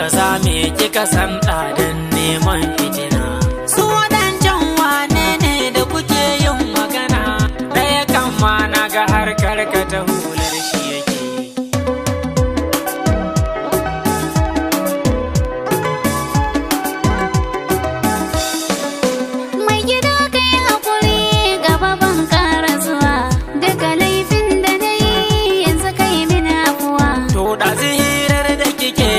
kika same kika san ɗadan neman fitina. Su waɗancan wane ne da kuke yin magana? Ɗaya kan ma na ga har karkata hular shi yake. Mai gida kai haƙuri gaba ban ƙara zuwa, daga laifin da na yi yanzu kai min afuwa. To ɗazu hirar da kike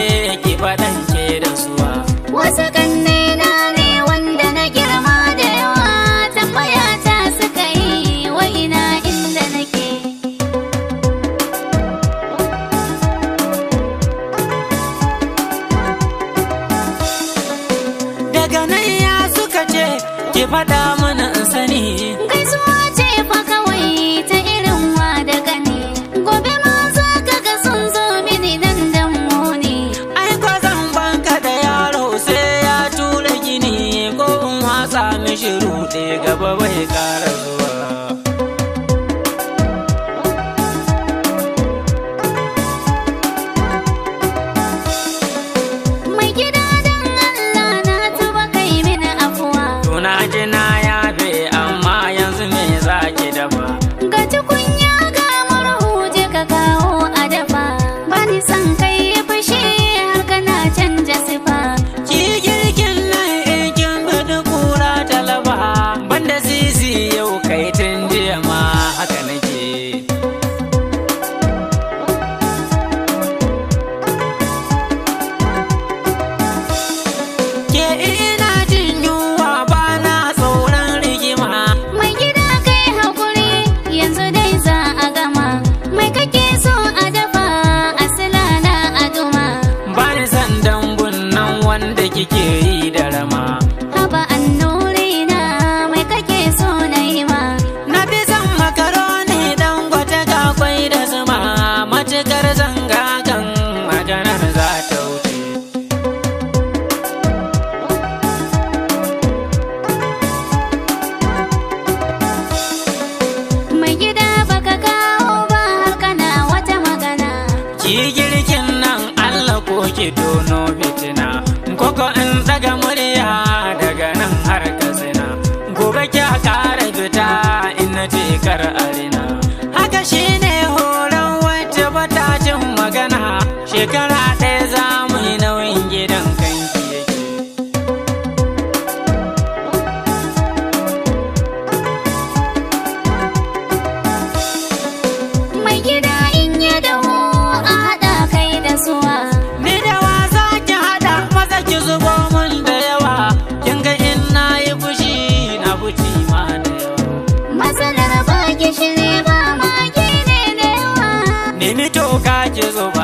ki faɗan ke da zuwa. Wasu ƙannena ne wanda na girma da yawa, tambaya ta suka yi wa ina inda nake. Daga nan ya suka ce ki faɗa mana in sani. Gaisuwa ce fa kawai ta irin wa da gani, gobe ma za ka ga sun zo mini nan dan muni. Ai ko zan banka da yaro sai ya tura gini, ko in watsa mishi ruɗe gaba bai ƙara zuwa. Mai gida dan Allah na tuba kai mini afuwa. Tuna ji na yafe amma yanzu me za ki dafa? Ga tukunya ga murhu je ka kawo a dafa, bani son kai yi fushi har kana canja sifa. Ki girkin nan kin bada kura talaba, banda sisi yau kai tun jiya ma haka nake. Ke ina jin yunwa ba na tsoron rigima. Mai gida kai haƙuri yanzu dai za a gama, mai kake so a dafa a silala a duma. Ba ni san dambun nan wanda kike yi da rama. Haba annuri na mai kake so na yi ma. Na fi son makaroni dan gwata ga kwai da zuma, matukar zanga kan maganar za ta wuce. Mai gida baka kawo ba har kana wata magana. Ki girkin nan Allah ko ki tono fitina, koko in daga murya daga nan har Katsina. Gobe ki kara fita in na ce kar arina. Haka shine horon wacce bata jin magana, shekara ɗaya za mu yi nauyin gidan kanki yake. Mai gida in ya dawo a haɗa kai da suwa. Ni da wasa ki haɗa maza ki zubo mun da yawa, kin ga in na yi fushi na fuci ma da yawa. Matsalar ba gishiri ba magi ne da yawa. Nemi toka ki zubo